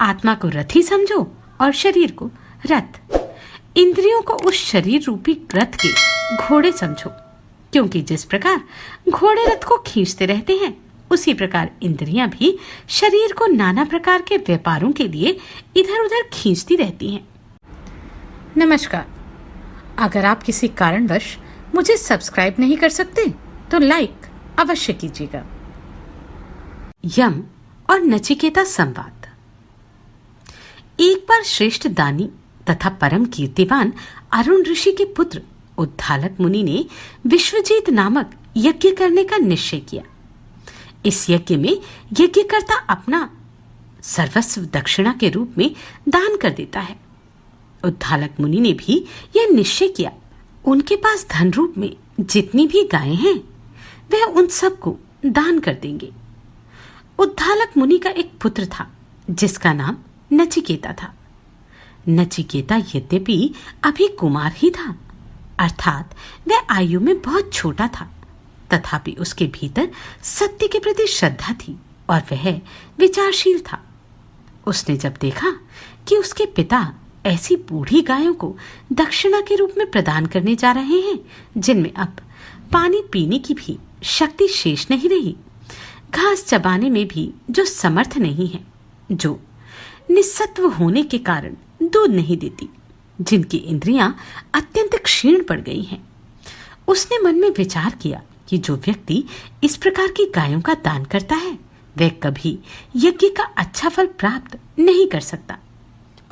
आत्मा को रथ ही समझो और शरीर को रथ। इंद्रियों को उस शरीर रूपी रथ के घोड़े समझो, क्योंकि जिस प्रकार घोड़े रथ को खींचते रहते हैं, उसी प्रकार इंद्रियां भी शरीर को नाना प्रकार के व्यापारों के लिए इधर उधर खींचती रहती हैं। नमस्कार। अगर आप किसी कारणवश मुझे सब्सक्राइब नहीं कर सकते तो लाइक अवश्य कीजिएगा। यम और नचिकेता संवाद। एक बार श्रेष्ठ दानी तथा परम कीर्तिवान अरुण ऋषि के पुत्र उद्धालक मुनि ने विश्वजीत नामक यज्ञ करने का निश्चय किया। इस यज्ञ में यज्ञकर्ता अपना सर्वस्व दक्षिणा के रूप में दान कर देता है। उद्धालक मुनि ने भी यह निश्चय किया, उनके पास धन रूप में जितनी भी गायें हैं वह उन सबको दान कर देंगे। उद्धालक मुनि का एक पुत्र था जिसका नाम नचिकेता था। नचिकेता यद्यपि अभी कुमार ही था, अर्थात वह आयु में बहुत छोटा था, तथापि उसके भीतर सत्य के प्रति श्रद्धा थी और वह विचारशील था। उसने जब देखा कि उसके पिता ऐसी बूढ़ी गायों को दक्षिणा के रूप में प्रदान करने जा रहे हैं जिनमें अब पानी पीने की भी शक्ति शेष नहीं रही, घास चबाने में भी जो समर्थ नहीं है, जो निस्सत्व होने के कारण दूध नहीं देती, जिनकी इंद्रियां अत्यंत क्षीण पड़ गई हैं, उसने मन में विचार किया कि जो व्यक्ति इस प्रकार की गायों का दान करता है वह कभी यज्ञ का अच्छा फल प्राप्त नहीं कर सकता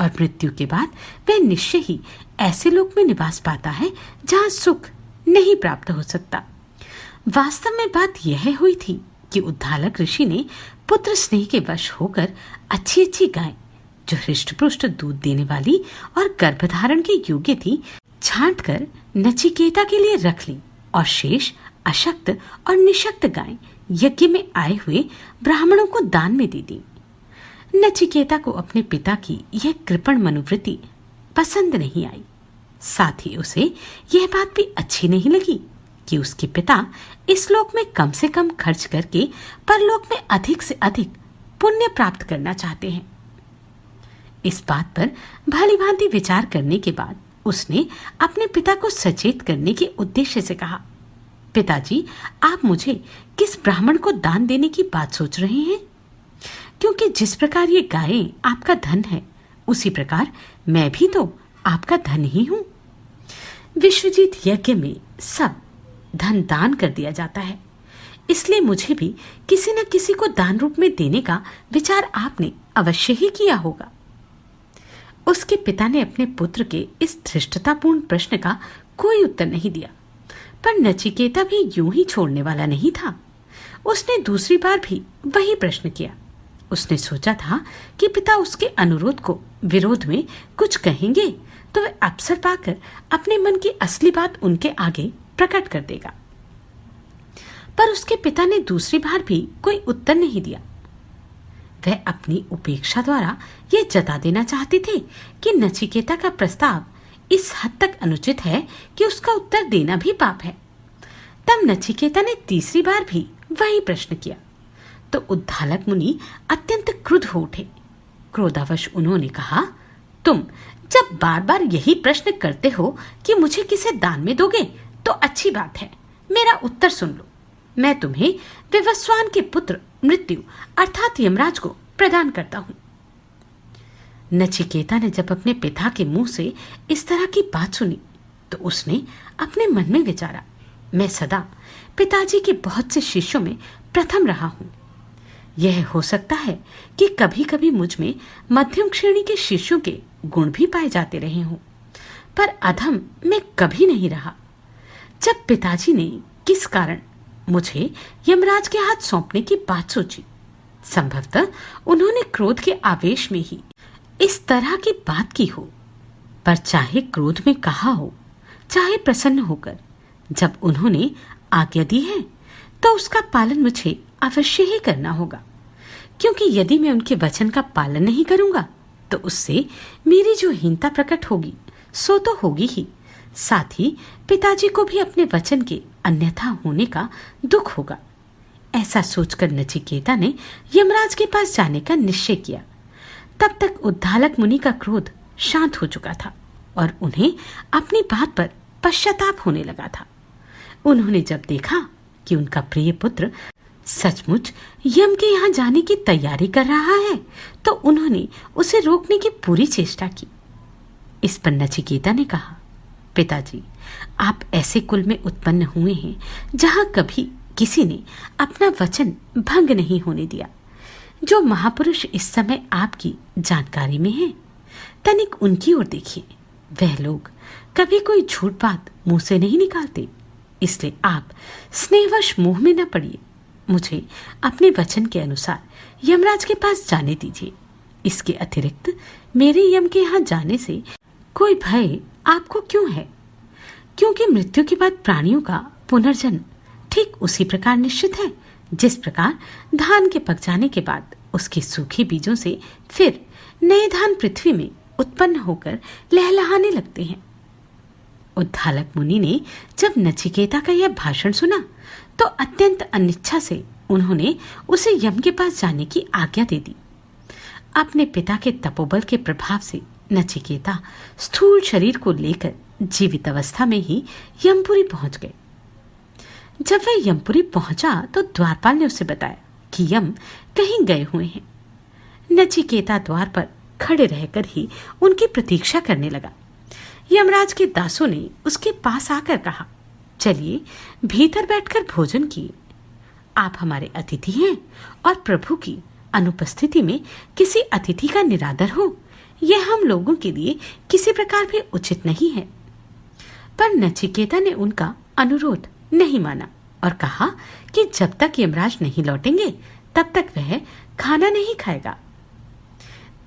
और मृत्यु के बाद वह निश्चय ही ऐसे लोक में निवास पाता है जहां सुख नहीं प्राप्त हो सकता। वास्तव में बात यह हुई थी कि उद्धालक ऋषि ने पुत्र स्नेह के वश होकर अच्छी अच्छी गाय जो हृष्ट-पुष्ट दूध देने वाली और गर्भधारण के योग्य थी छांट कर नचिकेता के लिए रख ली और शेष अशक्त और निशक्त गाय यज्ञ में आए हुए ब्राह्मणों को दान में दे दी। नचिकेता को अपने पिता की यह कृपण मनोवृत्ति पसंद नहीं आई। साथ ही उसे यह बात भी अच्छी नहीं लगी कि उसके पिता इस लोक में कम से कम खर्च करके परलोक में अधिक से अधिक पुण्य प्राप्त करना चाहते हैं। इस बात पर भली भांति विचार करने के बाद उसने अपने पिता को सचेत करने के उद्देश्य से कहा, पिताजी, आप मुझे किस ब्राह्मण को दान देने की बात सोच रहे हैं? क्योंकि जिस प्रकार ये गायें आपका धन है, उसी प्रकार मैं भी तो आपका धन ही हूं। विश्वजीत यज्ञ में सब धन दान कर दिया जाता है, इसलिए मुझे भी किसी न किसी को दान रूप में देने का विचार आपने अवश्य ही किया होगा। उसके पिता ने अपने पुत्र के इस धृष्टतापूर्ण प्रश्न का कोई उत्तर नहीं दिया, पर नचिकेता भी यूं ही छोड़ने वाला नहीं था। उसने दूसरी बार भी वही प्रश्न किया। उसने सोचा था कि पिता उसके अनुरोध को विरोध में कुछ कहेंगे तो वह अवसर पाकर अपने मन की असली बात उनके आगे प्रकट कर देगा, पर उसके पिता ने दूसरी बार भी कोई उत्तर नहीं दिया। वह अपनी उपेक्षा द्वारा यह जता देना चाहते थे कि नचिकेता का प्रस्ताव इस हद तक अनुचित है कि उसका उत्तर देना भी पाप है। तब नचिकेता ने तीसरी बार भी वही प्रश्न किया तो उद्धालक मुनि अत्यंत क्रुद्ध हो उठे। क्रोधावश उन्होंने कहा, तुम जब बार बार यही प्रश्न करते हो कि मुझे किसे दान में दोगे तो अच्छी बात है, मेरा उत्तर सुन लो। मैं तुम्हें विवस्वान के पुत्र मृत्यु अर्थात यमराज को प्रदान करता हूं। नचिकेता ने जब अपने पिता के मुंह से इस तरह की बात सुनी तो उसने अपने मन में विचारा, मैं सदा पिताजी के बहुत से शिष्यों में प्रथम रहा हूं। यह हो सकता है कि कभी कभी मुझ में मध्यम श्रेणी के शिष्यों के गुण भी पाए जाते रहे हों, पर अधम मैं कभी नहीं रहा। जब पिताजी ने किस कारण मुझे यमराज के हाथ सौंपने की बात सोची, संभवतः उन्होंने क्रोध के आवेश में ही इस तरह की बात की हो, पर चाहे क्रोध में कहा हो चाहे प्रसन्न होकर, जब उन्होंने आज्ञा दी है तो उसका पालन मुझे अवश्य ही करना होगा, क्योंकि यदि मैं उनके वचन का पालन नहीं करूंगा तो उससे मेरी जो हीनता प्रकट होगी सो तो होगी ही, साथ ही पिताजी को भी अपने वचन के अन्यथा होने का दुख होगा। ऐसा सोचकर नचिकेता ने यमराज के पास जाने का निश्चय किया। तब तक उद्धालक मुनि का क्रोध शांत हो चुका था और उन्हें अपनी बात पर पश्चाताप होने लगा था। उन्होंने जब देखा कि उनका प्रिय पुत्र सचमुच यम के यहाँ जाने की तैयारी कर रहा है, तो उन्होंने उसे रोकने की पूरी चेष्टा की। इस पर नचिकेता ने कहा, पिताजी, आप ऐसे कुल में उत्पन्न हुए हैं जहां कभी किसी ने अपना वचन भंग नहीं होने दिया। जो महापुरुष इस समय आपकी जानकारी में हैं, तनिक उनकी ओर देखिए। वह लोग कभी कोई झूठ बात मुंह से नहीं निकालते, इसलिए आप स्नेहवश मुंह में न पड़िए। मुझे अपने वचन के अनुसार यमराज के पास जाने दीजिए। इसके अतिरिक्त मेरे यम के यहाँ जाने से कोई भय आपको क्यों है? क्योंकि मृत्यु के बाद प्राणियों का पुनर्जन्म ठीक उसी प्रकार निश्चित है जिस प्रकार धान के पक जाने के बाद उसके सूखे बीजों से फिर नए धान पृथ्वी में उत्पन्न होकर लहलहाने लगते हैं। उद्धालक मुनि ने जब नचिकेता का यह भाषण सुना तो अत्यंत अनिच्छा से उन्होंने उसे यम के पास जाने की आज्ञा दे दी। अपने पिता के तपोबल के प्रभाव से नचिकेता स्थूल शरीर को लेकर जीवित अवस्था में ही यमपुरी पहुंच गए। जब वह यमपुरी पहुंचा तो द्वारपाल ने उसे बताया कि यम कहीं गए हुए हैं। नचिकेता द्वार पर खड़े रहकर ही उनकी प्रतीक्षा करने लगा। यमराज के दासों ने उसके पास आकर कहा, चलिए भीतर बैठकर भोजन किए। आप हमारे अतिथि हैं और प्रभु की अनुपस्थिति में किसी अतिथि का निरादर हो, यह हम लोगों के लिए किसी प्रकार भी उचित नहीं है। पर नचिकेता ने उनका अनुरोध नहीं माना और कहा कि जब तक यमराज नहीं लौटेंगे तब तक वह खाना नहीं खाएगा।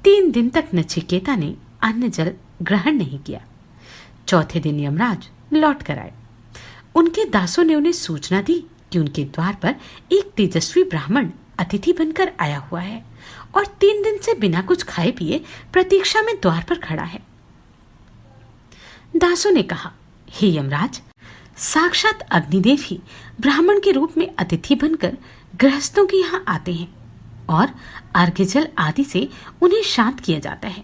3 दिन तक नचिकेता ने अन्न जल ग्रहण नहीं किया। चौथे दिन यमराज लौट कर आए। उनके दासों ने उन्हें सूचना दी कि उनके द्वार पर एक तेजस्वी ब्राह्मण अतिथि बनकर आया हुआ है और 3 दिन से बिना कुछ खाए पिए प्रतीक्षा में द्वार पर खड़ा है। दासों ने कहा, हे यमराज, साक्षात अग्निदेव ही ब्राह्मण के रूप में अतिथि बनकर गृहस्थों के यहाँ आते हैं और अर्घ्य जल आदि से उन्हें शांत किया जाता है।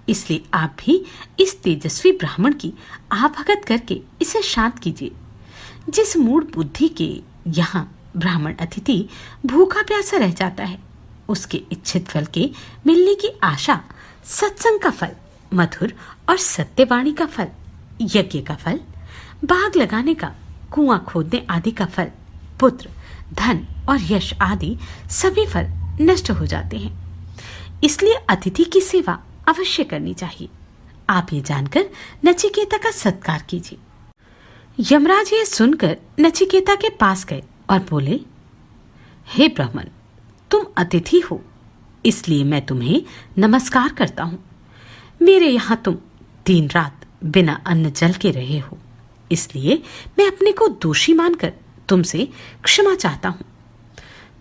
इसलिए आप भी इस तेजस्वी ब्राह्मण की आभगत करके इसे शांत कीजिए। जिस मूढ़ बुद्धि के यहाँ ब्राह्मण अतिथि भूखा प्यासा रह जाता है, उसके इच्छित फल के मिलने की आशा सत्संग का फल, मधुर और सत्यवाणी का फल, यज्ञ का फल, बाग लगाने का, कुआं खोदने आदि का फल, पुत्र, धन और यश आदि सभी फल नष्ट हो जाते हैं। इसलिए अतिथि की सेवा अवश्य करनी चाहिए। आप ये जानकर नचिकेता का सत्कार कीजिए। यमराज ये सुनकर नचिकेता के पास गए और बोले, हे ब्राह्मण, तुम अतिथि हो, इसलिए मैं तुम्हें नमस्कार करता हूँ। मेरे यहाँ तुम 3 रात बिना अन्न जल के रहे हो, इसलिए मैं अपने को दोषी मानकर तुमसे क्षमा चाहता हूँ।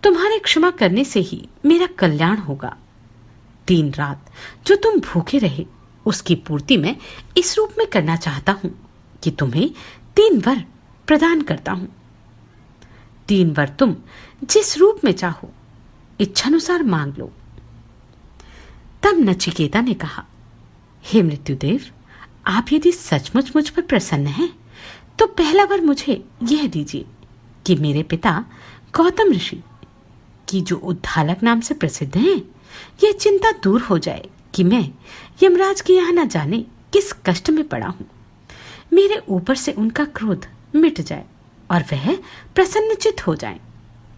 तुम्हारे क्षमा करने से ही मेरा कल्याण होगा। 3 रात जो तुम भूखे रहे, उसकी पूर्ति मैं इस रूप में करना चाहता हूं कि तुम्हें 3 वर प्रदान करता हूं। 3 वर तुम जिस रूप में चाहो इच्छानुसार मांग लो। तब नचिकेता ने कहा, हे मृत्युदेव, आप यदि सचमुच मुझ पर प्रसन्न हैं तो पहला वर मुझे यह दीजिए कि मेरे पिता गौतम ऋषि, की जो उद्धालक नाम से प्रसिद्ध हैं, यह चिंता दूर हो जाए कि मैं यमराज के यहाँ न जाने किस कष्ट में पड़ा हूं। मेरे ऊपर से उनका क्रोध मिट जाए और वह प्रसन्नचित्त हो जाए।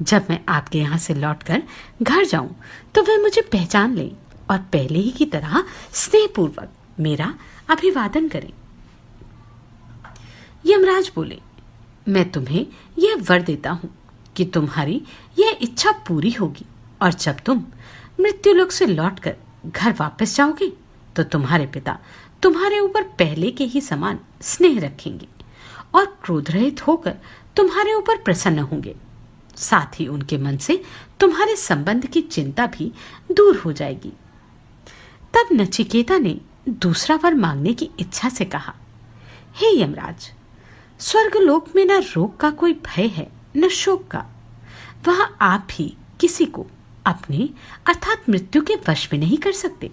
जब मैं आपके यहाँ से लौटकर घर जाऊं तो वह मुझे पहचान ले और पहले ही की तरह स्नेहपूर्वक मेरा अभिवादन करें। यमराज बोले, मैं तुम्हें यह वर देता हूं कि तुम्हारी यह इच्छा पूरी होगी और जब तुम मृत्युलोक से लौटकर घर वापस जाओगे तो तुम्हारे पिता तुम्हारे ऊपर पहले के ही समान स्नेह रखेंगे और क्रोध रहित होकर तुम्हारे ऊपर प्रसन्न होंगे। साथ ही उनके मन से तुम्हारे संबंध की चिंता भी दूर हो जाएगी। तब नचिकेता ने दूसरा वर मांगने की इच्छा से कहा, हे यमराज, स्वर्गलोक में न रोग का कोई भय है न शोक का। वहां आप भी किसी को अपने अर्थात मृत्यु के वश में नहीं कर सकते।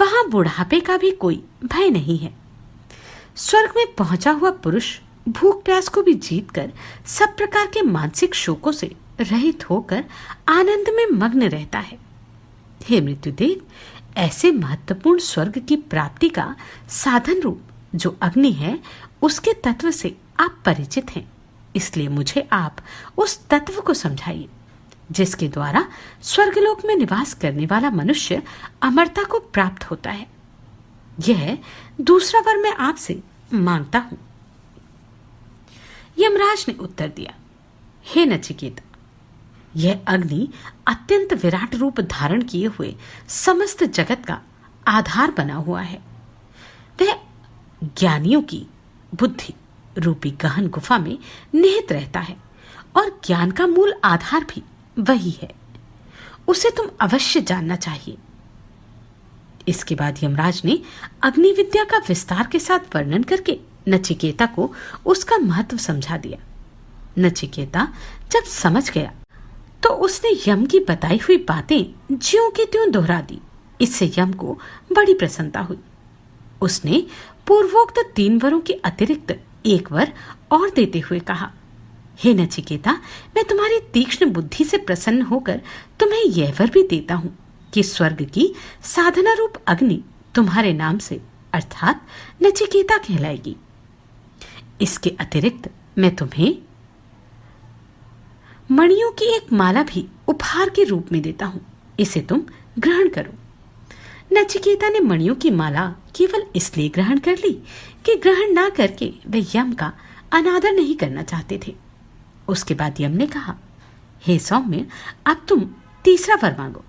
वहां बुढ़ापे का भी कोई भय नहीं है। स्वर्ग में पहुंचा हुआ पुरुष भूख प्यास को भी जीतकर सब प्रकार के मानसिक शोकों से रहित होकर आनंद में मग्न रहता है। हे मृत्युदेव, ऐसे महत्वपूर्ण स्वर्ग की प्राप्ति का साधन रूप जो अग्नि है, उसके तत्व से आप परिचित हैं, इसलिए मुझे आप उस तत्व को समझाइए जिसके द्वारा स्वर्गलोक में निवास करने वाला मनुष्य अमरता को प्राप्त होता है। यह दूसरा वर मैं आपसे मांगता हूं। यमराज ने उत्तर दिया, हे नचिकेता, यह अग्नि अत्यंत विराट रूप धारण किए हुए समस्त जगत का आधार बना हुआ है। वह ज्ञानियों की बुद्धि रूपी गहन गुफा में निहित रहता है और ज्ञान का मूल आधार भी वही है। उसे तुम अवश्य जानना चाहिए। इसके बाद यमराज ने अग्नि विद्या का विस्तार के साथ वर्णन करके नचिकेता को उसका महत्व समझा दिया। नचिकेता जब समझ गया तो उसने यम की बताई हुई बातें ज्यों की त्यों दोहरा दी। इससे यम को बड़ी प्रसन्नता हुई। उसने पूर्वोक्त 3 वरों के अतिरिक्त 1 वर और देते हुए कहा, हे नचिकेता, मैं तुम्हारी तीक्ष्ण बुद्धि से प्रसन्न होकर तुम्हें यह वर भी देता हूं कि स्वर्ग की साधना रूप अग्नि तुम्हारे नाम से अर्थात नचिकेता कहलाएगी। इसके अतिरिक्त मैं तुम्हें मणियों की एक माला भी उपहार के रूप में देता हूं, इसे तुम ग्रहण करो। नचिकेता ने मणियों की माला केवल इसलिए ग्रहण कर ली कि ग्रहण ना करके वे यम का अनादर नहीं करना चाहते थे। उसके बाद यम ने कहा, हे सौम्य, अब तुम तीसरा वर मांगो।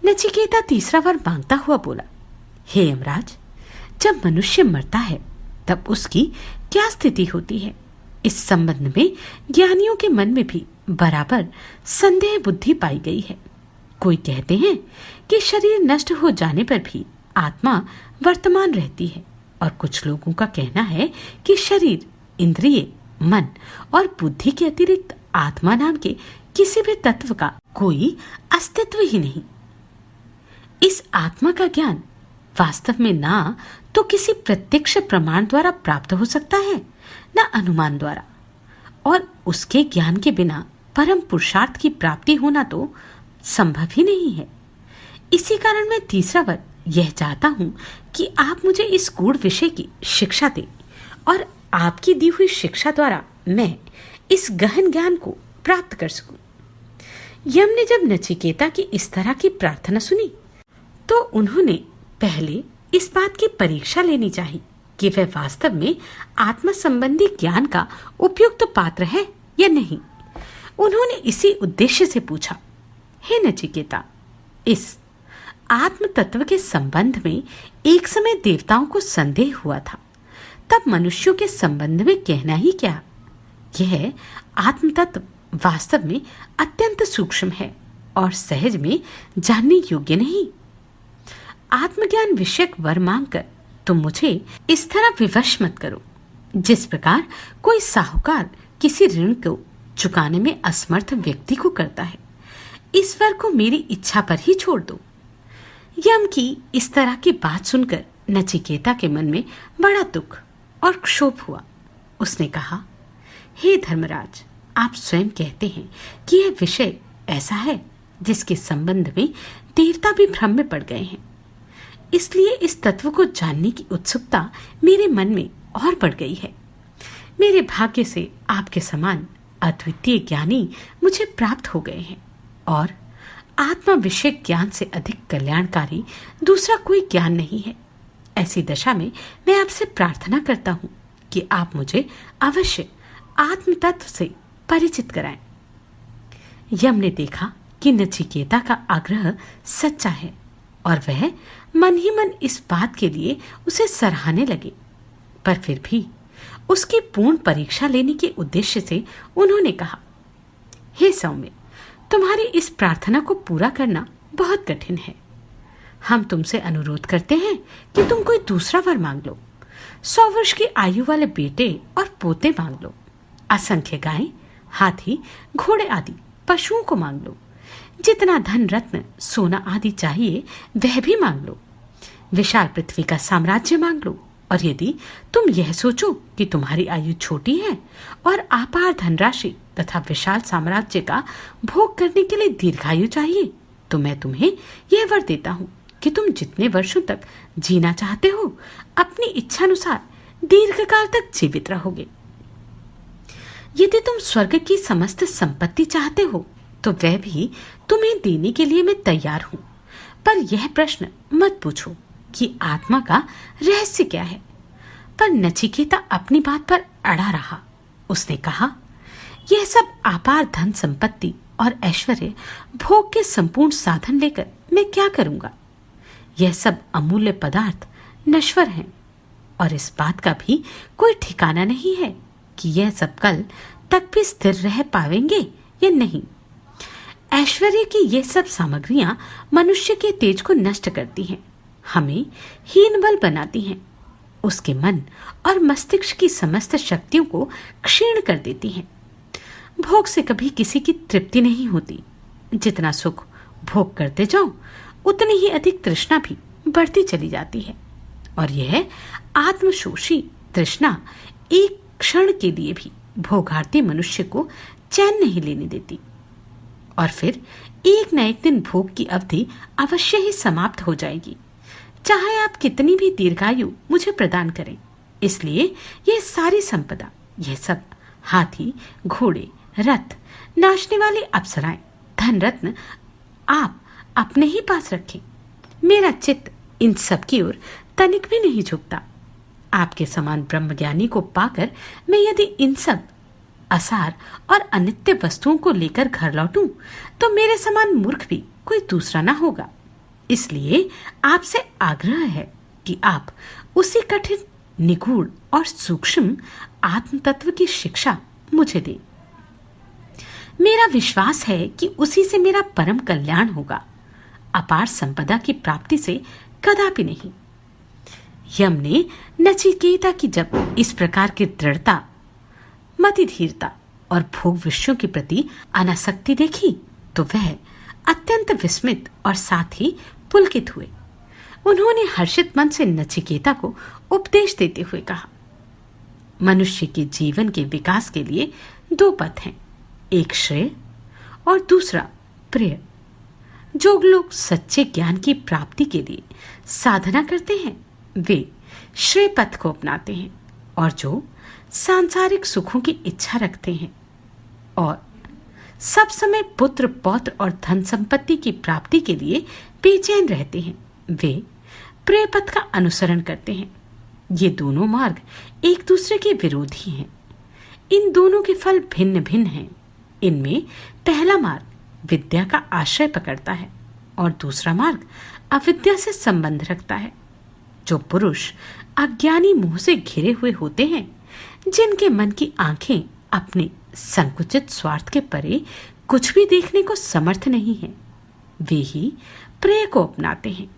नचिकेता तीसरा वर मांगता हुआ बोला, हे यमराज, जब मनुष्य मरता है तब उसकी क्या स्थिति होती है, इस संबंध में ज्ञानियों के मन में भी बराबर संदेह बुद्धि पाई गई है। कोई कहते हैं कि शरीर नष्ट हो जाने पर भी आत्मा वर्तमान रहती है, और कुछ लोगों का कहना है कि शरीर, इंद्रिय, मन और बुद्धि के अतिरिक्त आत्मा नाम के किसी भी तत्व का कोई अस्तित्व ही नहीं। इस आत्मा का ज्ञान वास्तव में ना तो किसी प्रत्यक्ष प्रमाण द्वारा प्राप्त हो सकता है, न अनुमान द्वारा, और उसके ज्ञान के बिना परम पुरुषार्थ की प्राप्ति होना तो संभव ही नहीं है। इसी कारण मैं तीसरा वर यह चाहता हूं कि आप मुझे इस गूढ़ विषय की शिक्षा दें, और आपकी दी हुई शिक्षा द्वारा मैं इस गहन ज्ञान को प्राप्त कर सकूं। यम ने जब नचिकेता की इस तरह की प्रार्थना सुनी तो उन्होंने पहले इस बात की परीक्षा लेनी चाहिए कि वह वास्तव में आत्मा संबंधी ज्ञान का उपयुक्त पात्र है या नहीं। उन्होंने इसी उद्देश्य से पूछा, हे नचिकेता, इस आत्म तत्व के संबंध में एक समय देवताओं को संदेह हुआ था, तब मनुष्यों के संबंध में कहना ही क्या। यह आत्म तत्व वास्तव में अत्यंत सूक्ष्म है और सहज में जानने योग्य नहीं। आत्मज्ञान विषयक वर मांगकर तुम मुझे इस तरह विवश मत करो जिस प्रकार कोई साहूकार किसी ऋण को चुकाने में असमर्थ व्यक्ति को करता है। इस वर को मेरी इच्छा पर ही छोड़ दो। यम की इस तरह की बात सुनकर नचिकेता के मन में बड़ा दुख और क्षोभ हुआ। उसने कहा, हे धर्मराज, आप स्वयं कहते हैं कि यह विषय ऐसा है जिसके संबंध में देवता भी भ्रम में पड़ गए हैं। इसलिए इस तत्व को जानने की उत्सुकता मेरे मन में और बढ़ गई है। मेरे भाग्य से आपके समान अद्वितीय ज्ञानी मुझे प्राप्त हो गए हैं, और आत्मा विषय ज्ञान से अधिक कल्याणकारी दूसरा कोई ज्ञान नहीं है। ऐसी दशा में मैं आपसे प्रार्थना करता हूँ कि आप मुझे अवश्य आत्म तत्व से परिचित कराएं। यम ने देखा कि नचिकेता का आग्रह सच्चा है और वह मन ही मन इस बात के लिए उसे सराहने लगे, पर फिर भी उसकी पूर्ण परीक्षा लेने के उद्देश्य से उन्होंने कहा, हे सौम्य, तुम्हारी इस प्रार्थना को पूरा करना बहुत कठिन है। हम तुमसे अनुरोध करते हैं कि तुम कोई दूसरा वर मांग लो। 100 वर्ष की आयु वाले बेटे और पोते मांग लो। असंख्य गायें, हाथी, घोड़े आदि पशुओं को मांग लो। जितना धन, रत्न, सोना आदि चाहिए वह भी मांग लो। विशाल पृथ्वी का साम्राज्य मांग लो, और यदि तुम यह सोचो कि तुम्हारी आयु छोटी है और अपार धनराशि तथा विशाल साम्राज्य का भोग करने के लिए दीर्घायु चाहिए, तो मैं तुम्हें यह वर देता हूं कि तुम जितने वर्षों तक जीना चाहते हो अपनी इच्छानुसार दीर्घकाल तक जीवित रहोगे। यदि तुम स्वर्ग की समस्त संपत्ति चाहते हो तो वह भी तुम्हें देने के लिए मैं तैयार हूं, पर यह प्रश्न मत पूछो कि आत्मा का रहस्य क्या है। पर नचिकेता अपनी बात पर अड़ा रहा। उसने कहा, यह सब अपार धन संपत्ति और ऐश्वर्य भोग के संपूर्ण साधन लेकर मैं क्या करूंगा? यह सब अमूल्य पदार्थ नश्वर हैं, और इस बात का भी कोई ठिकाना नहीं है कि यह सब कल तक भी स्थिर रह पावेंगे या नहीं। ऐश्वर्य की ये सब सामग्रियां मनुष्य के तेज को नष्ट करती हैं, हमें हीन बल बनाती हैं, उसके मन और मस्तिष्क की समस्त शक्तियों को क्षीण कर देती हैं। भोग से कभी किसी की तृप्ति नहीं होती। जितना सुख भोग करते जाओ उतनी ही अधिक तृष्णा भी बढ़ती चली जाती है, और यह आत्मशोषी तृष्णा एक क्षण के लिए भी भोगार्थी मनुष्य को चैन नहीं लेने देती, और फिर एक न एक दिन भोग की अवधि अवश्य ही समाप्त हो जाएगी, चाहे आप कितनी भी दीर्घायु मुझे प्रदान करें। इसलिए यह सारी संपदा, यह सब हाथी, घोड़े, रथ, नाचने वाली अप्सराएं, धन रत्न आप अपने ही पास रखें। मेरा चित्त इन सब की ओर तनिक भी नहीं झुकता। आपके समान ब्रह्मज्ञानी को पाकर मैं यदि इन सब असार और अनित्य वस्तुओं को लेकर घर लौटूं तो मेरे समान मूर्ख भी कोई दूसरा ना होगा। इसलिए आपसे आग्रह है कि आप उसी कठिन, निगूढ़ और सूक्ष्म आत्म तत्व की शिक्षा मुझे दें। मेरा विश्वास है कि उसी से मेरा परम कल्याण होगा, अपार संपदा की प्राप्ति से कदापि नहीं। यम ने नचिकेता की जब इस प्रकार की दृढ़ता, मति धीरता और भोग विषयों के प्रति अनासक्ति देखी तो वह अत्यंत विस्मित और साथ ही पुलकित हुए। उन्होंने हर्षित मन से नचिकेता को उपदेश देते हुए कहा, मनुष्य के जीवन के विकास के लिए दो पथ हैं, एक श्रेय और दूसरा प्रेय। जो लोग सच्चे ज्ञान की प्राप्ति के लिए साधना करते हैं वे श्रेय पथ को अपनाते हैं, और जो सांसारिक सुखों की इच्छा रखते हैं और सब समय पुत्र, पौत्र और धन संपत्ति की प्राप्ति के लिए बेचैन रहते हैं वे प्रेय पथ का अनुसरण करते हैं। ये दोनों मार्ग एक दूसरे के विरोधी हैं। इन दोनों के फल भिन्न भिन्न हैं। इनमें पहला मार्ग विद्या का आश्रय पकड़ता है और दूसरा मार्ग अविद्या से संबंध रखता है। जो पुरुष अज्ञानी मुंह से घिरे हुए होते हैं, जिनके मन की आंखें अपने संकुचित स्वार्थ के परे कुछ भी देखने को समर्थ नहीं है, वे ही प्रेय को अपनाते हैं,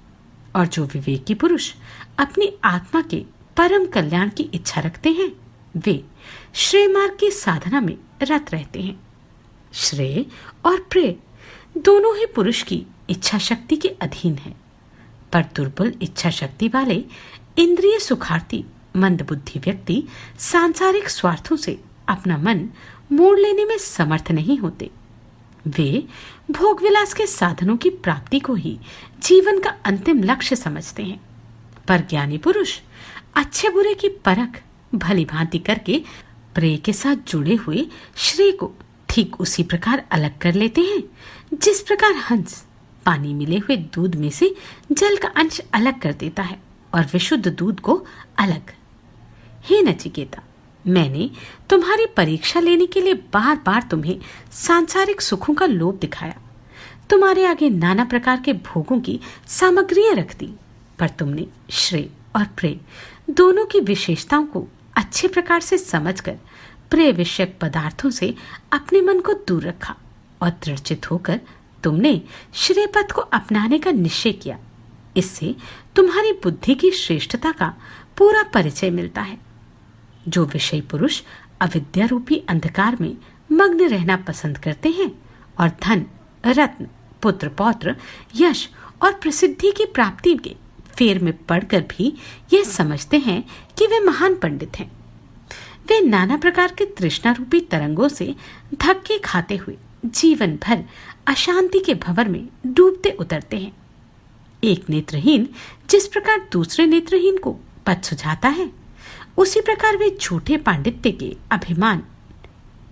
और जो विवेकी पुरुष अपनी आत्मा के परम कल्याण की इच्छा रखते हैं वे श्रेय मार्ग की साधना में रत रहते हैं। श्रेय और प्रेय दोनों ही पुरुष की इच्छा शक्ति के अधीन है, पर दुर्बल इच्छा शक्ति वाले इंद्रिय सुखार्थी मंदबुद्धि व्यक्ति सांसारिक स्वार्थों से अपना मन मोड़ लेने में समर्थ नहीं होते। वे भोग विलास के साधनों की प्राप्ति को ही जीवन का अंतिम लक्ष्य समझते हैं, पर ज्ञानी पुरुष अच्छे बुरे की परख भली भांति करके प्रेय के साथ जुड़े हुए श्रेय को ठीक उसी प्रकार अलग कर लेते हैं जिस प्रकार हंस पानी मिले हुए दूध में से जल का अंश अलग कर देता है और विशुद्ध दूध को अलग। हे नचिकेता, मैंने तुम्हारी परीक्षा लेने के लिए बार बार तुम्हें सांसारिक सुखों का लोभ दिखाया, तुम्हारे आगे नाना प्रकार के भोगों की सामग्रियां रख दी, पर तुमने श्रेय और प्रेय दोनों की विशेषताओं को अच्छे प्रकार से समझकर प्रेय विषयक पदार्थों से अपने मन को दूर रखा और दृढ़चित होकर तुमने श्रेय पथ को अपनाने का निश्चय किया। इससे तुम्हारी बुद्धि की श्रेष्ठता का पूरा परिचय मिलता है। जो विषयी पुरुष अविद्या रूपी अंधकार में मग्न रहना पसंद करते हैं और धन, रत्न, पुत्र, पौत्र, यश और प्रसिद्धि की प्राप्ति के फेर में पढ़कर भी यह समझते हैं कि वे महान पंडित हैं। वे नाना प्रकार के तृष्णा रूपी तरंगों से धक्के खाते हुए जीवन भर अशांति के भंवर में डूबते उतरते हैं। एक नेत्रहीन जिस प्रकार दूसरे नेत्रहीन को पथ सुझाता है, उसी प्रकार वे झूठे पांडित्य के अभिमान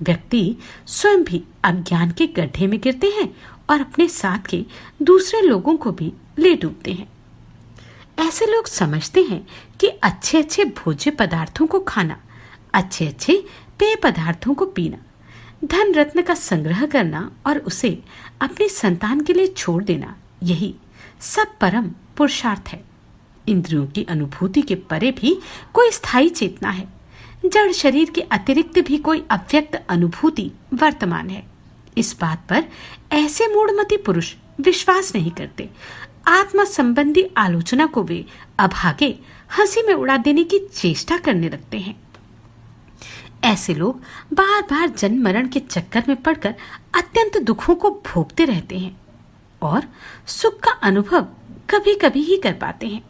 व्यक्ति स्वयं भी अज्ञान के गड्ढे में गिरते हैं और अपने साथ के दूसरे लोगों को भी ले डूबते हैं। ऐसे लोग समझते हैं कि अच्छे अच्छे भोज्य पदार्थों को खाना, अच्छे अच्छे पेय पदार्थों को पीना, धन रत्न का संग्रह करना और उसे अपनी संतान के लिए छोड़ देना, यही सब परम पुरुषार्थ है। इंद्रियों की अनुभूति के परे भी कोई स्थायी चेतना है। जड़ शरीर के अतिरिक्त भी कोई अव्यक्त अनुभूति वर्तमान है। इस बात पर ऐसे मूढ़मती पुरुष विश्वास नहीं करते। आत्मा संबंधी आलोचना को वे अभागे हंसी में उड़ा देने की चेष्टा करने लगते हैं। ऐसे लोग बार बार जन्म मरण के चक्कर में पड़कर अत्यंत दुखों को भोगते रहते हैं और सुख का अनुभव कभी कभी ही कर पाते हैं।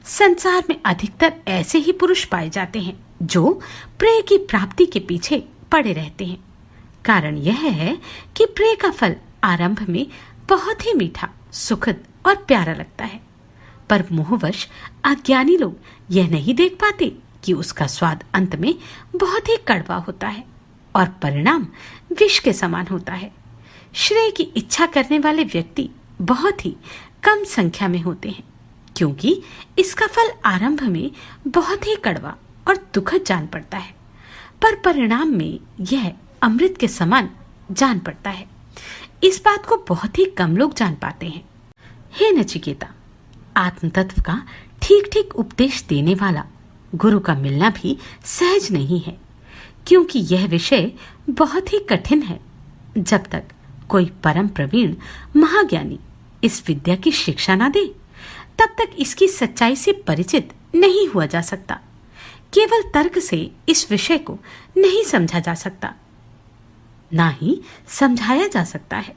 संसार में अधिकतर ऐसे ही पुरुष पाए जाते हैं जो प्रेय की प्राप्ति के पीछे पड़े रहते हैं। कारण यह है कि प्रेय का फल आरंभ में बहुत ही मीठा, सुखद और प्यारा लगता है, पर मोहवश अज्ञानी लोग यह नहीं देख पाते कि उसका स्वाद अंत में बहुत ही कड़वा होता है और परिणाम विष के समान होता है। श्रेय की इच्छा करने वाले व्यक्ति बहुत ही कम संख्या में होते हैं, क्योंकि इसका फल आरंभ में बहुत ही कड़वा और दुखद जान पड़ता है, पर परिणाम में यह अमृत के समान जान पड़ता है। इस बात को बहुत ही कम लोग जान पाते हैं। हे नचिकेता, आत्म तत्व का ठीक ठीक उपदेश देने वाला गुरु का मिलना भी सहज नहीं है, क्योंकि यह विषय बहुत ही कठिन है। जब तक कोई परम प्रवीण महाज्ञानी इस विद्या की शिक्षा ना दे, तब तक इसकी सच्चाई से परिचित नहीं हुआ जा सकता। केवल तर्क से इस विषय को नहीं समझा जा सकता, ना ही समझाया जा सकता है।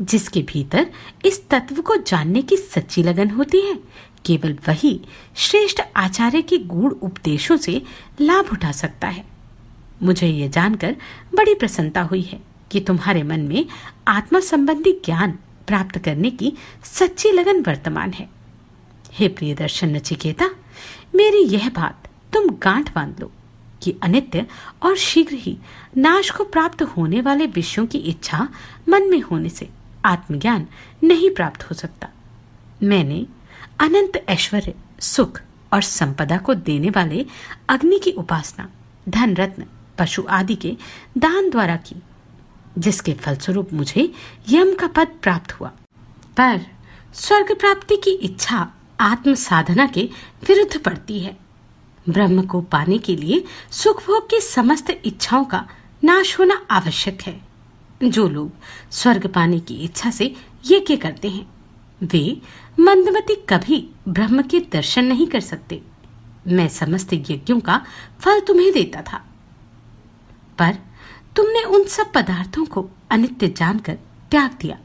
जिसके भीतर इस तत्व को जानने की सच्ची लगन होती है, केवल वही श्रेष्ठ आचार्य के गूढ़ उपदेशों से लाभ उठा सकता है। मुझे यह जानकर बड़ी प्रसन्नता हुई है कि तुम्हारे मन में आत्मा संबंधी ज्ञान प्राप्त करने की सच्ची लगन वर्तमान है। हे प्रियदर्शन नचिकेता, मेरी यह बात तुम गांठ बांध लो कि अनित्य और शीघ्र ही नाश को प्राप्त होने वाले विषयों की इच्छा मन में होने से आत्मज्ञान नहीं प्राप्त हो सकता। मैंने अनंत ऐश्वर्य, सुख और संपदा को देने वाले अग्नि की उपासना धन रत्न, पशु आदि के दान द्वारा की, जिसके फलस्वरूप मुझे यम का पद प्राप्त हुआ। पर स्वर्ग प्राप्ति की इच्छा आत्म साधना के विरुद्ध पड़ती है। ब्रह्म को पाने के लिए सुख भोग की समस्त इच्छाओं का नाश होना आवश्यक है। जो लोग स्वर्ग पाने की इच्छा से यज्ञ करते हैं, वे मंदमती कभी ब्रह्म के दर्शन नहीं कर सकते। मैं समस्त यज्ञों का फल तुम्हें देता था, पर तुमने उन सब पदार्थों को अनित्य जानकर त्याग दिया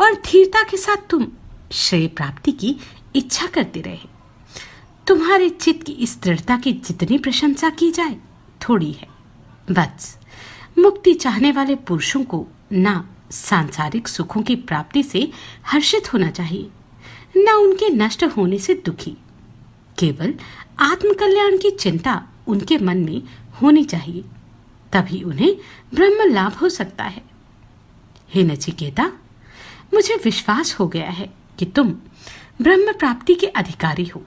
और धीरता के साथ तुम श्रेय प्राप्ति की इच्छा करते रहे। तुम्हारे चित्त की इस दृढ़ता की जितनी प्रशंसा की जाए थोड़ी है। बस मुक्ति चाहने वाले पुरुषों को ना सांसारिक सुखों की प्राप्ति से हर्षित होना चाहिए, न उनके नष्ट होने से दुखी। केवल आत्मकल्याण की चिंता उनके मन में होनी चाहिए, तभी उन्हें ब्रह्म लाभ हो सकता है। हे नचिकेता, मुझे विश्वास हो गया है कि तुम ब्रह्म प्राप्ति के अधिकारी हो,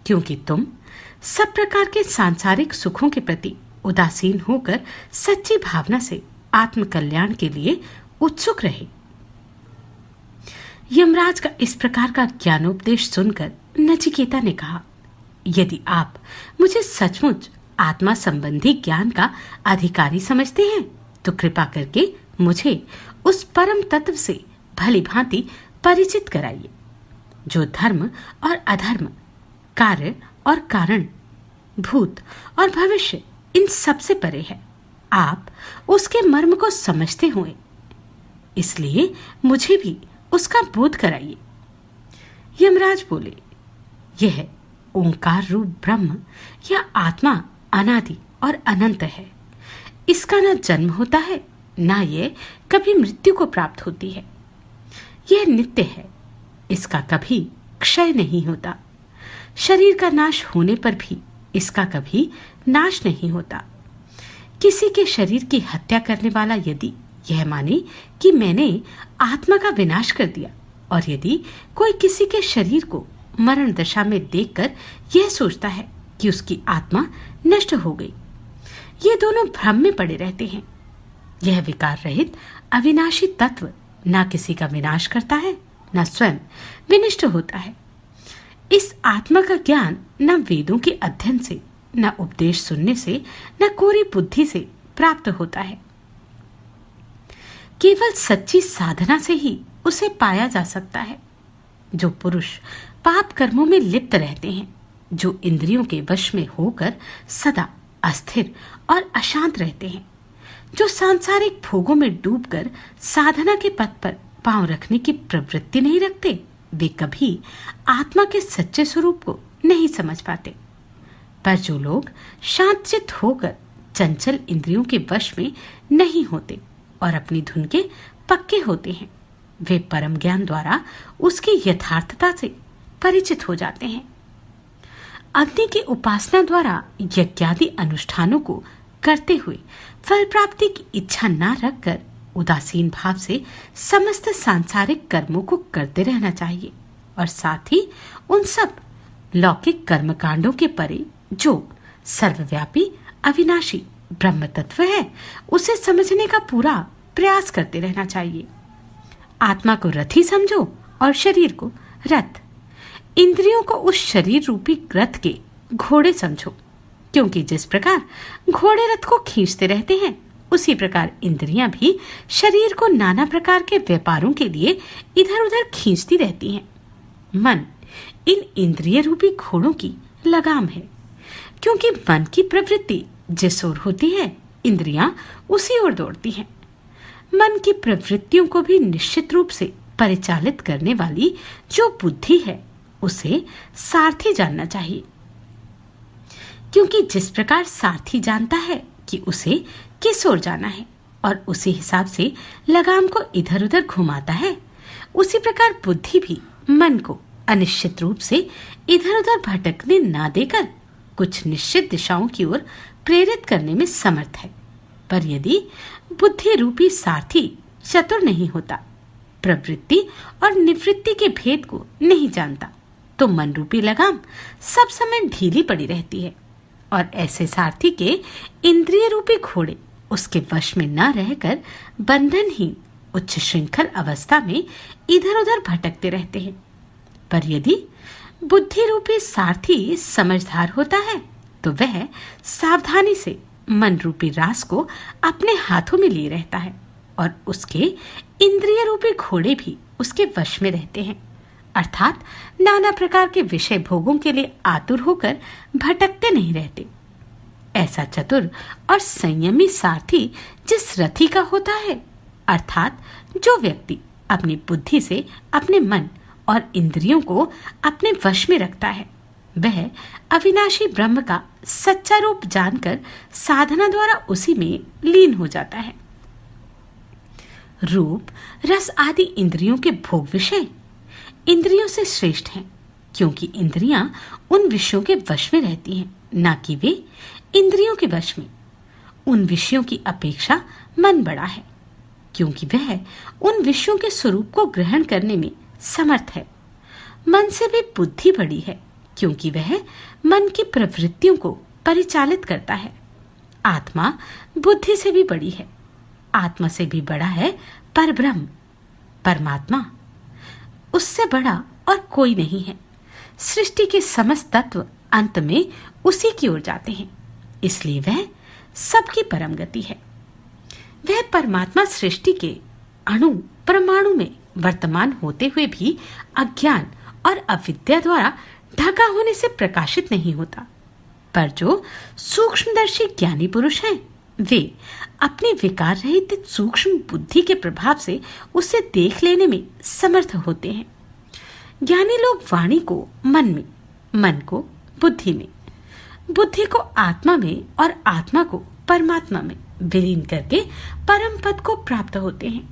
क्योंकि तुम सब प्रकार के सांसारिक सुखों के प्रति उदासीन होकर सच्ची भावना से आत्मकल्याण के लिए उत्सुक रहे। यमराज का इस प्रकार का ज्ञानोपदेश सुनकर नचिकेता ने कहा, यदि आप मुझे सचमुच आत्मा संबंधी ज्ञान का अधिकारी समझते हैं, तो कृपा करके मुझे उस परम तत्व से भली भांति परिचित कराइए, जो धर्म और अधर्म, कार्य और कारण, भूत और भविष्य, इन सब से परे है। आप उसके मर्म को समझते हुए, इसलिए मुझे भी उसका बोध कराइए। यमराज बोले, यह ओंकार रूप ब्रह्म या आत्मा अनादि और अनंत है। इसका न जन्म होता है, ना यह कभी मृत्यु को प्राप्त होती है। यह नित्य है, इसका कभी क्षय नहीं होता। शरीर का नाश होने पर भी इसका कभी नाश नहीं होता। किसी के शरीर की हत्या करने वाला यदि यह माने कि मैंने आत्मा का विनाश कर दिया, और यदि कोई किसी के शरीर को मरण दशा में देखकर यह सोचता है कि उसकी आत्मा नष्ट हो गई, ये दोनों भ्रम में पड़े रहते हैं। यह विकार रहित अविनाशी तत्व ना किसी का विनाश करता है, न स्वयं विनिष्ट होता है। इस आत्मा का ज्ञान न वेदों के अध्ययन से, न उपदेश सुनने से, न कोरी बुद्धि से प्राप्त होता है। केवल सच्ची साधना से ही उसे पाया जा सकता है। जो पुरुष पाप कर्मों में लिप्त रहते हैं, जो इंद्रियों के वश में होकर सदा अस्थिर और अशांत रहते हैं, जो सांसारिक भोगों में डूबकर साधना के पथ पर पांव रखने की प्रवृत्ति नहीं रखते, वे कभी आत्मा के सच्चे स्वरूप को नहीं समझ पाते। पर जो लोग शांतचित्त होकर चंचल इंद्रियों के वश में नहीं होते और अपनी धुन के पक्के होते हैं, वे परम ज्ञान द्वारा उसकी यथार्थता से परिचित हो जाते हैं। अग्नि की उपासना द्वारा यज्ञादि अनुष्ठानों को करते हुए फल प्राप्ति की इच्छा न रखकर उदासीन भाव से समस्त सांसारिक कर्मों को करते रहना चाहिए, और साथ ही उन सब लौकिक कर्मकांडों के परे जो सर्वव्यापी अविनाशी ब्रह्म तत्व है, उसे समझने का पूरा प्रयास करते रहना चाहिए। आत्मा को रथी समझो और शरीर को रथ। इंद्रियों को उस शरीर रूपी रथ के घोड़े समझो, क्योंकि जिस प्रकार घोड़े रथ को खींचते रहते हैं, उसी प्रकार इंद्रियां भी शरीर को नाना प्रकार के व्यापारों के लिए इधर उधर खींचती रहती हैं। मन इन इंद्रिय रूपी घोड़ों की लगाम है, क्योंकि मन की प्रवृत्ति जिस ओर होती है, इंद्रियां उसी ओर दौड़ती हैं। मन की प्रवृत्तियों को भी निश्चित रूप से परिचालित करने वाली जो बुद्धि है, उसे सारथी जानना चाहिए, क्योंकि जिस प्रकार सारथी जानता है कि उसे किस ओर जाना है और उसी हिसाब से लगाम को इधर उधर घुमाता है, उसी प्रकार बुद्धि भी मन को अनिश्चित रूप से इधर उधर भटकने ना देकर कुछ निश्चित दिशाओं की ओर प्रेरित करने में समर्थ है। पर यदि बुद्धि रूपी सारथी चतुर नहीं होता, प्रवृत्ति और निवृत्ति के भेद को नहीं जानता, तो मन रूपी लगाम सब समय ढीली पड़ी रहती है, और ऐसे सारथी के इंद्रिय रूपी घोड़े उसके वश में न रहकर बंधनहीन उच्च श्रृंखल अवस्था में इधर उधर भटकते रहते हैं। पर यदि बुद्धि रूपी सारथी समझदार होता है, तो वह सावधानी से मन रूपी रास को अपने हाथों में लिए रहता है, और उसके इंद्रिय रूपी घोड़े भी उसके वश में रहते हैं, अर्थात नाना प्रकार के विषय भोगों के लिए आतुर होकर भटकते नहीं रहते। ऐसा चतुर और संयमी सारथी जिस रथी का होता है, अर्थात जो व्यक्ति अपनी बुद्धि से अपने मन और इंद्रियों को अपने वश में रखता है, वह अविनाशी ब्रह्म का सच्चा रूप जानकर साधना द्वारा उसी में लीन हो जाता है। रूप, रस आदि इंद्रियों के भोग विषय इंद्रियों से श्रेष्ठ हैं, क्योंकि इंद्रियां उन विषयों के वश में रहती हैं, ना कि वे इंद्रियों के वश में। उन विषयों की अपेक्षा मन बड़ा है, क्योंकि वह उन विषयों के स्वरूप को ग्रहण करने में समर्थ है। मन से भी बुद्धि बड़ी है, क्योंकि वह मन की प्रवृत्तियों को परिचालित करता है। आत्मा बुद्धि से भी बड़ी है, आत्मा से भी बड़ा है परब्रह्म, परमात्मा। उससे बड़ा और कोई नहीं है। सृष्टि के समस्त तत्व अंत में उसी की ओर जाते हैं, इसलिए वह सबकी परम गति है। वह परमात्मा सृष्टि के अणु परमाणु में वर्तमान होते हुए भी अज्ञान और अविद्या द्वारा ढका होने से प्रकाशित नहीं होता, पर जो सूक्ष्मदर्शी ज्ञानी पुरुष हैं, वे अपनी विकार रहित सूक्ष्म बुद्धि के प्रभाव से उसे देख लेने में समर्थ होते हैं। ज्ञानी लोग वाणी को मन में मन को बुद्धि में, बुद्धि को आत्मा में और आत्मा को परमात्मा में विलीन करके परम पद को प्राप्त होते हैं।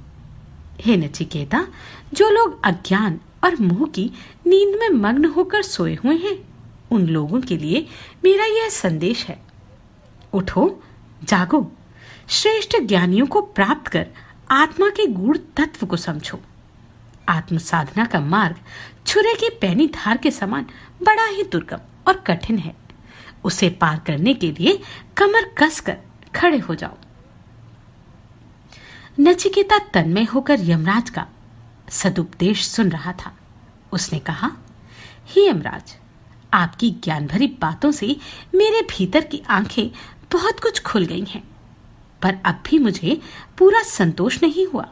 हे नचिकेता, जो लोग अज्ञान और मोह की नींद में मग्न होकर सोए हुए हैं, उन लोगों के लिए मेरा यह संदेश है। उठो, जागो, श्रेष्ठ ज्ञानियों को प्राप्त कर आत्मा के गूढ़ तत्व को समझो। आत्म साधना का मार्ग छुरे की पैनी धार के समान बड़ा ही दुर्गम और कठिन है। उसे पार करने के लिए कमर कसकर खड़े हो जाओ। नचिकेता तन्मय होकर यमराज का सदुपदेश सुन रहा था। उसने कहा, हे यमराज, आपकी ज्ञान भरी बातों से मेरे भीतर की आंखें बहुत कुछ खुल गई हैं, पर अब भी मुझे पूरा संतोष नहीं हुआ।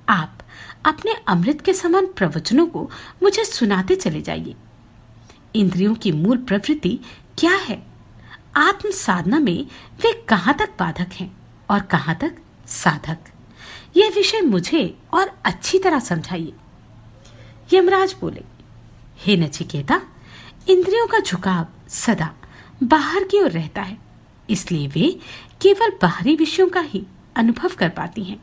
आप अपने अमृत के समान प्रवचनों को मुझे सुनाते चले जाइए। इंद्रियों की मूल प्रवृत्ति क्या है? आत्म साधना में वे कहाँ तक बाधक हैं और कहाँ तक साधक? यह विषय मुझे और अच्छी तरह समझाइए। यमराज बोले, हे नचिकेता, इंद्रियों का झुकाव सदा बाहर की ओर रहता है, इसलिए वे केवल बाहरी विषयों का ही अनुभव कर पाती हैं,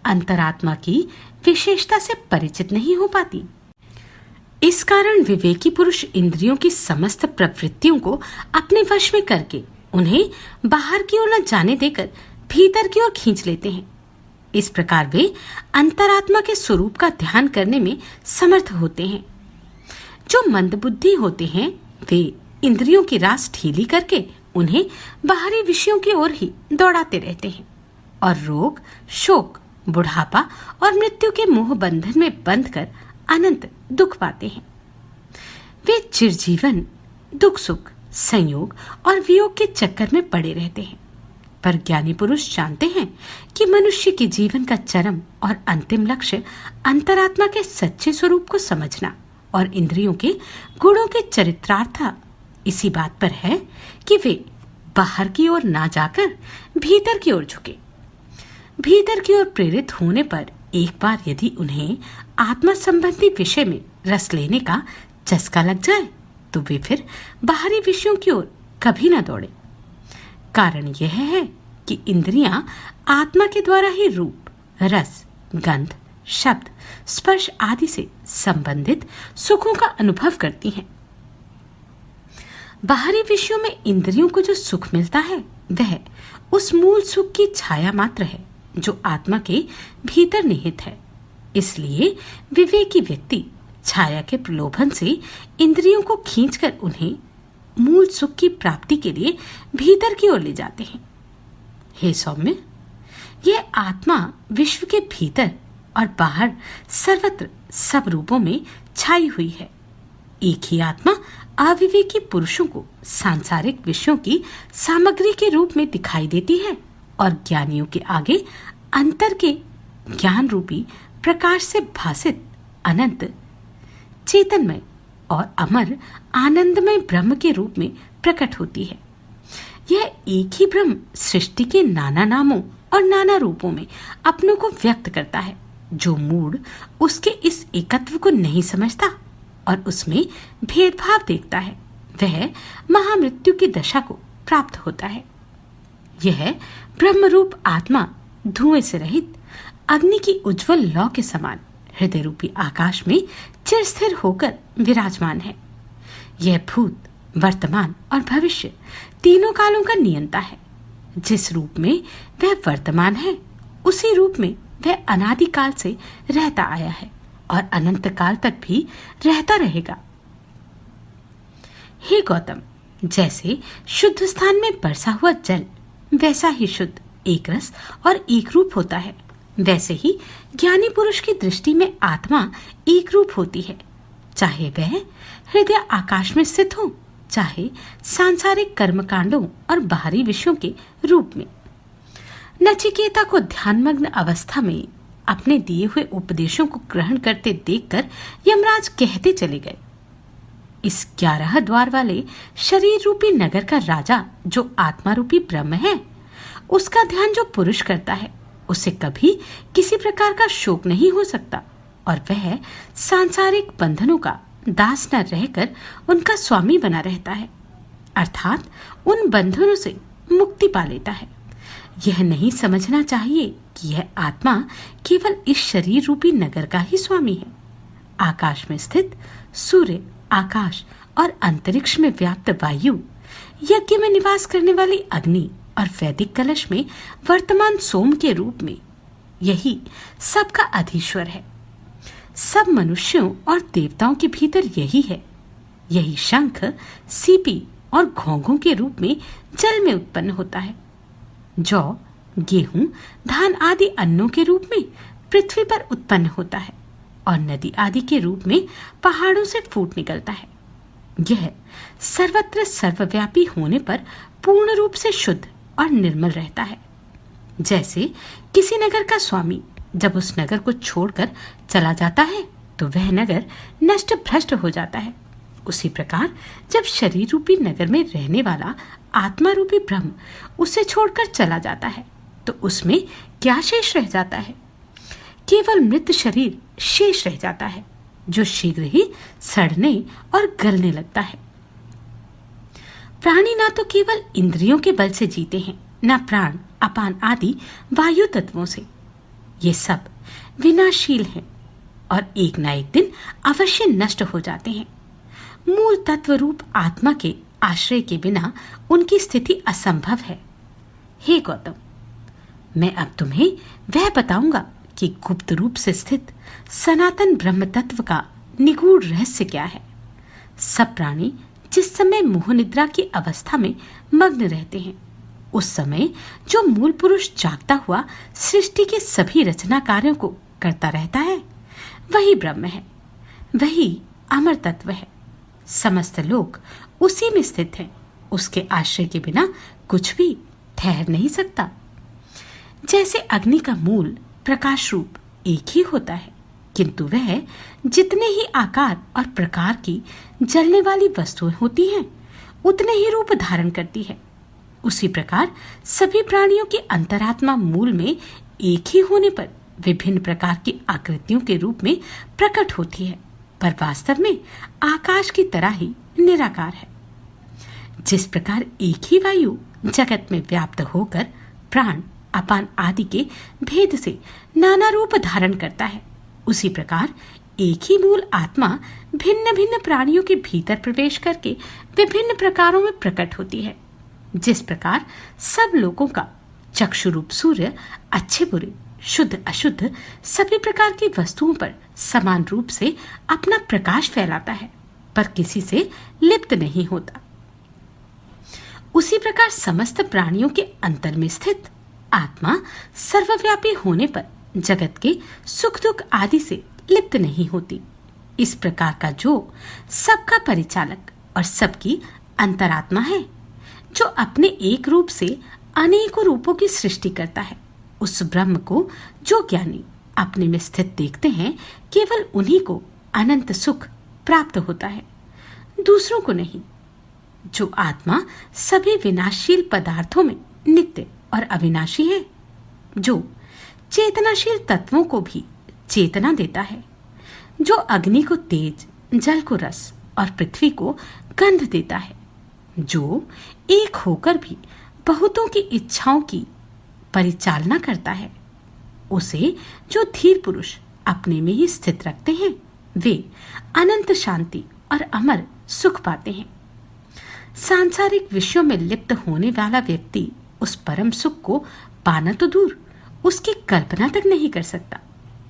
अंतरात्मा की विशेषता से परिचित नहीं हो पाती। इस कारण विवेकी पुरुष इंद्रियों की समस्त प्रवृत्तियों को अपने वश में करके उन्हें बाहर की ओर न जाने देकर भीतर की ओर खींच लेते हैं। इस प्रकार वे अंतरात्मा के स्वरूप का ध्यान करने में समर्थ होते हैं। जो मंदबुद्धि होते हैं, वे इंद्रियों की रास ढीली करके उन्हें बाहरी विषयों की ओर ही दौड़ाते रहते हैं और रोग, शोक, बुढ़ापा और मृत्यु के मोह बंधन में बंध कर अनंत दुख पाते हैं। वे चिरजीवन दुख सुख, संयोग और वियोग के चक्कर में पड़े रहते हैं। पर ज्ञानी पुरुष जानते हैं कि मनुष्य के जीवन का चरम और अंतिम लक्ष्य अंतरात्मा के सच्चे स्वरूप को समझना और इंद्रियों के गुणों के चरित्रार्थ इसी बात पर है कि वे बाहर की ओर ना जाकर भीतर की ओर झुके। भीतर की ओर प्रेरित होने पर एक बार यदि उन्हें आत्मा संबंधी विषय में रस लेने का चस्का लग जाए तो वे फिर बाहरी विषयों की ओर कभी ना दौड़े। कारण यह है कि इंद्रियां आत्मा के द्वारा ही रूप, रस, गंध, शब्द, स्पर्श आदि से संबंधित सुखों का अनुभव करती हैं। बाहरी विषयों में इंद्रियों को जो सुख मिलता है वह उस मूल सुख की छाया मात्र है जो आत्मा के भीतर निहित है। इसलिए विवेकी व्यक्ति छाया के प्रलोभन से इंद्रियों को खींचकर उन्हें मूल सुख की प्राप्ति के लिए भीतर की ओर ले जाते हैं। हे सौम्य, यह आत्मा विश्व के भीतर और बाहर सर्वत्र सब रूपों में छाई हुई है। एक ही आत्मा अविवेकी पुरुषों को सांसारिक विषयों की सामग्री के रूप में दिखाई देती है और ज्ञानियों के आगे अंतर के ज्ञान रूपी प्रकाश से भासित अनंत चेतनमय और अमर आनंदमय ब्रह्म के रूप में प्रकट होती है। यह एक ही ब्रह्म सृष्टि के नाना नामों और नाना रूपों में अपनों को व्यक्त करता है। जो मूढ़ उसके इस एकत्व को नहीं समझता और उसमें भेदभाव देखता है, वह महामृत्यु की दशा को प्राप्त होता है। यह ब्रह्मरूप आत्मा धुएं से रहित अग्नि की उज्जवल लौ के समान हृदय रूपी आकाश में चिर स्थिर होकर विराजमान है। यह भूत, वर्तमान और भविष्य तीनों कालों का नियंता है। जिस रूप में वह वर्तमान है, उसी रूप में वह अनादि काल से रहता आया है और अनंत काल तक भी रहता रहेगा। हे गौतम, जैसे शुद्ध स्थान में बरसा हुआ जल वैसा ही शुद्ध, एक रस और एक रूप होता है, वैसे ही ज्ञानी पुरुष की दृष्टि में आत्मा एक रूप होती है, चाहे वह हृदय आकाश में स्थित हो, चाहे सांसारिक कर्मकांडों और बाहरी विषयों के रूप में। नचिकेता को ध्यानमग्न अवस्था में अपने दिए हुए उपदेशों को ग्रहण करते देखकर यमराज कहते चले गए, इस 11 द्वार वाले शरीर रूपी नगर का राजा जो आत्मा रूपी ब्रह्म है, उसका ध्यान जो पुरुष करता है, उसे कभी किसी प्रकार का शोक नहीं हो सकता और वह सांसारिक बंधनों का दास न रहकर उनका स्वामी बना रहता है, अर्थात उन बंधनों से मुक्ति पा लेता है। यह नहीं समझना चाहिए कि यह आत्मा केवल इस शरीर रूपी नगर का ही स्वामी है। आकाश में स्थित सूर्य, आकाश और अंतरिक्ष में व्याप्त वायु, यज्ञ में निवास करने वाली अग्नि और वैदिक कलश में वर्तमान सोम के रूप में यही सबका अधीश्वर है। सब मनुष्यों और देवताओं के भीतर यही है। यही शंख, सीपी और घोंघों के रूप में जल में उत्पन्न होता है। जौ, गेहूं, धान आदि अन्नों के रूप में पृथ्वी पर उत्पन्न होता है और नदी आदि के रूप में पहाड़ों से फूट निकलता है। यह सर्वत्र सर्वव्यापी होने पर पूर्ण रूप से शुद्ध और निर्मल रहता है। जैसे किसी नगर का स्वामी जब उस नगर को छोड़कर चला जाता है तो वह नगर नष्ट भ्रष्ट हो जाता है, उसी प्रकार जब शरीर रूपी नगर में रहने वाला आत्मा रूपी ब्रह्म उसे छोड़कर चला जाता है तो उसमें क्या शेष रह जाता है? केवल मृत शरीर शेष रह जाता है, जो शीघ्र ही सड़ने और गलने लगता है। प्राणी ना तो केवल इंद्रियों के बल से जीते हैं, न प्राण, अपान आदि वायु तत्वों से। ये सब विनाशील हैं और एक न एक दिन अवश्य नष्ट हो जाते हैं। मूल तत्व रूप आत्मा के आश्रय के बिना उनकी स्थिति असंभव है। हे गौतम, मैं अब तुम्हें वह बताऊंगा कि गुप्त रूप से स्थित सनातन ब्रह्म तत्व का निगूढ़ रहस्य क्या है। सब प्राणी जिस समय मोह निद्रा की अवस्था में मग्न रहते हैं, उस समय जो मूल पुरुष जागता हुआ सृष्टि के सभी रचना कार्यों को करता रहता है, वही ब्रह्म है, वही अमर तत्व है। समस्त लोक उसी में स्थित हैं। उसके आश्रय के बिना कुछ भी ठहर नहीं सकता। जैसे अग्नि का मूल प्रकाश रूप एक ही होता है, किंतु वह जितने ही आकार और प्रकार की जलने वाली वस्तुएं होती हैं, उतने ही रूप धारण करती है। उसी प्रकार सभी प्राणियों की अंतरात्मा मूल में एक ही होने पर विभिन्न प्रकार की आकृतियों के रूप में प्रकट होती है, पर वास्तव में आकाश की तरह ही निराकार है। जिस प्रकार एक ही वायु जगत में व्याप्त होकर प्राण, अपान आदि के भेद से नाना रूप धारण करता है, उसी प्रकार एक ही मूल आत्मा भिन्न भिन्न प्राणियों के भीतर प्रवेश करके विभिन्न प्रकारों में प्रकट होती है। जिस प्रकार सब लोगों का चक्षु रूप सूर्य अच्छे बुरे, शुद्ध अशुद्ध सभी प्रकार की वस्तुओं पर समान रूप से अपना प्रकाश फैलाता है, पर किसी से लिप्त नहीं होता, उसी प्रकार समस्त प्राणियों के अंतर में स्थित आत्मा सर्वव्यापी होने पर जगत के सुख दुख आदि से लिप्त नहीं होती। इस प्रकार का जो सबका परिचालक और सबकी अंतरात्मा है, जो अपने एक रूप से अनेकों रूपों की सृष्टि करता है, उस ब्रह्म को जो ज्ञानी अपने में स्थित देखते हैं, केवल उन्हीं को अनंत सुख प्राप्त होता है, दूसरों को नहीं। जो आत्मा सभी विनाशशील पदार्थों में नित्य और अविनाशी है, जो चेतनाशील तत्वों को भी चेतना देता है, जो अग्नि को तेज, जल को रस और पृथ्वी को गंध देता है, जो एक होकर भी बहुतों की इच्छाओं की परिचालना करता है, उसे जो धीर पुरुष अपने में ही स्थित रखते हैं, वे अनंत शांति और अमर सुख पाते हैं। सांसारिक विषयों में लिप्त होने वाला व्यक्ति उस परम सुख को पाना तो दूर, उसकी कल्पना तक नहीं कर सकता,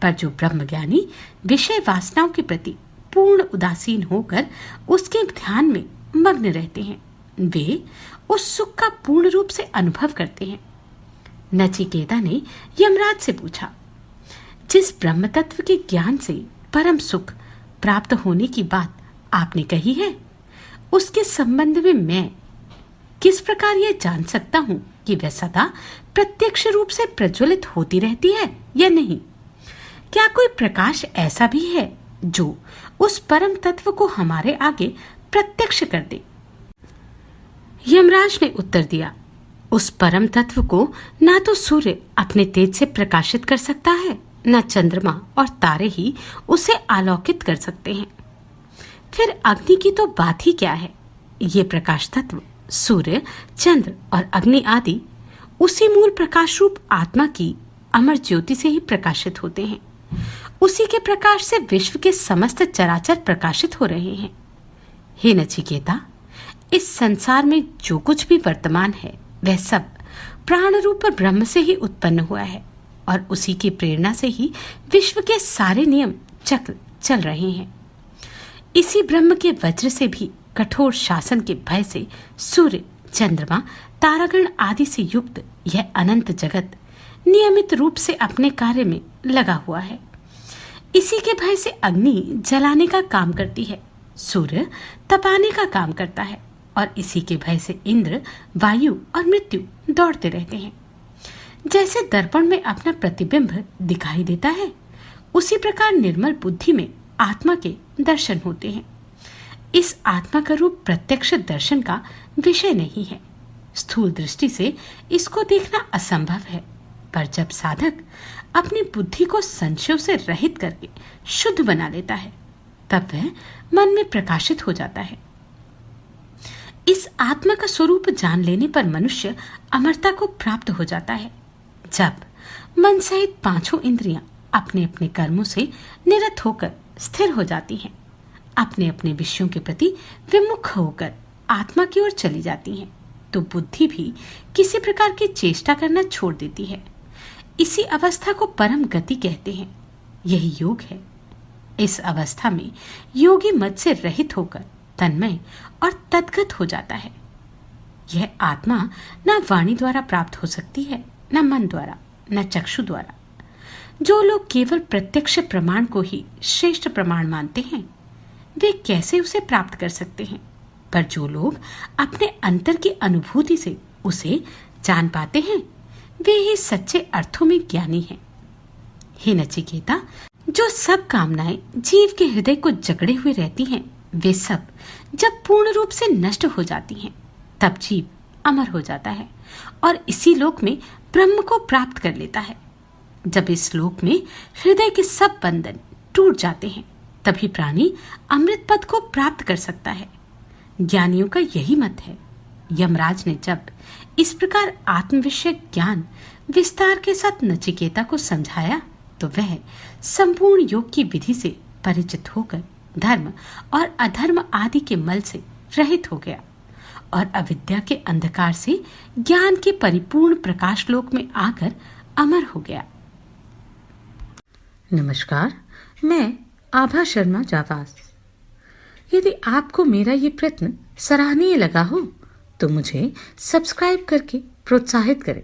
पर जो ब्रह्मज्ञानी विषय वासनाओं के प्रति पूर्ण उदासीन होकर उसके ध्यान में मग्न रहते हैं, वे उस सुख का पूर्ण रूप से अनुभव करते हैं। नचिकेता ने यमराज से पूछा, जिस ब्रह्म तत्व के ज्ञान से परम सुख प्राप्त होने की बात आपने कही है, उसके संबंध में मैं किस प्रकार यह जान सकता हूं कि वह सदा प्रत्यक्ष रूप से प्रज्वलित होती रहती है या नहीं? क्या कोई प्रकाश ऐसा भी है जो उस परम तत्व को हमारे आगे प्रत्यक्ष कर दे? यमराज ने उत्तर दिया, उस परम तत्व को ना तो सूर्य अपने तेज से प्रकाशित कर सकता है, न चंद्रमा और तारे ही उसे आलोकित कर सकते हैं। फिर अग्नि की तो बात ही क्या है। ये प्रकाश तत्व सूर्य, चंद्र और अग्नि आदि उसी मूल प्रकाश रूप आत्मा की अमर ज्योति से ही प्रकाशित होते हैं। उसी के प्रकाश से विश्व के समस्त चराचर प्रकाशित हो रहे हैं। हे नचिकेता, इस संसार में जो कुछ भी वर्तमान है वह सब प्राण रूप ब्रह्म से ही उत्पन्न हुआ है और उसी की प्रेरणा से ही विश्व के सारे नियम चक्र चल रहे हैं। इसी ब्रह्म के वज्र से भी कठोर शासन के भय से सूर्य, चंद्रमा, तारागण आदि से युक्त यह अनंत जगत नियमित रूप से अपने कार्य में लगा हुआ है। इसी के भय से अग्नि जलाने का काम करती है, सूर्य तपाने का काम करता है और इसी के भय से इंद्र, वायु और मृत्यु दौड़ते रहते हैं। जैसे दर्पण में अपना प्रतिबिंब दिखाई देता है, उसी प्रकार निर्मल बुद्धि में आत्मा के दर्शन होते हैं। इस आत्मा का रूप प्रत्यक्ष दर्शन का विषय नहीं है। स्थूल दृष्टि से इसको देखना असंभव है, पर जब साधक अपनी बुद्धि को संशयों से रहित करके शुद्ध बना लेता है, तब वह मन में प्रकाशित हो जाता है। इस आत्मा का स्वरूप जान लेने पर मनुष्य अमरता को प्राप्त हो जाता है। जब मन सहित पांचों इंद्रियां अपने अपने कर्मों से निरत होकर स्थिर हो जाती हैं, अपने अपने विषयों के प्रति विमुख होकर आत्मा की ओर चली जाती हैं, तो बुद्धि भी किसी प्रकार की चेष्टा करना छोड़ देती है। इसी अवस्था को परम गति कहते हैं। यही योग है। इस अवस्था में योगी मद से रहित होकर तन्मय और तद्गत हो जाता है। यह आत्मा न वाणी द्वारा प्राप्त हो सकती है, न मन द्वारा, न चक्षु द्वारा। जो लोग केवल प्रत्यक्ष प्रमाण को ही श्रेष्ठ प्रमाण मानते हैं, वे कैसे उसे प्राप्त कर सकते हैं? पर जो लोग अपने अंतर की अनुभूति से उसे जान पाते हैं, वे ही सच्चे अर्थों में ज्ञानी हैं। हे नचिकेता, जो सब कामनाएं जीव के हृदय को जकड़े हुए रहती हैं, वे सब जब पूर्ण रूप से नष्ट हो जाती हैं, तब जीव अमर हो जाता है और इसी लोक में ब्रह्म को प्राप्त कर लेता है। जब इस लोक में हृदय के सब बंधन टूट जाते हैं, तभी प्राणी अमृत पद को प्राप्त कर सकता है। ज्ञानियों का यही मत है। यमराज ने जब इस प्रकार आत्मविषय ज्ञान विस्तार के साथ नचिकेता को समझाया, तो वह संपूर्ण योग की विधि से परिचित होकर धर्म और अधर्म आदि के मल से रहित हो गया और अविद्या के अंधकार से ज्ञान के परिपूर्ण प्रकाश लोक में आकर अमर हो गया। नमस्कार, मैं आभा शर्मा जावास। यदि आपको मेरा ये प्रयत्न सराहनीय लगा हो तो मुझे सब्सक्राइब करके प्रोत्साहित करें।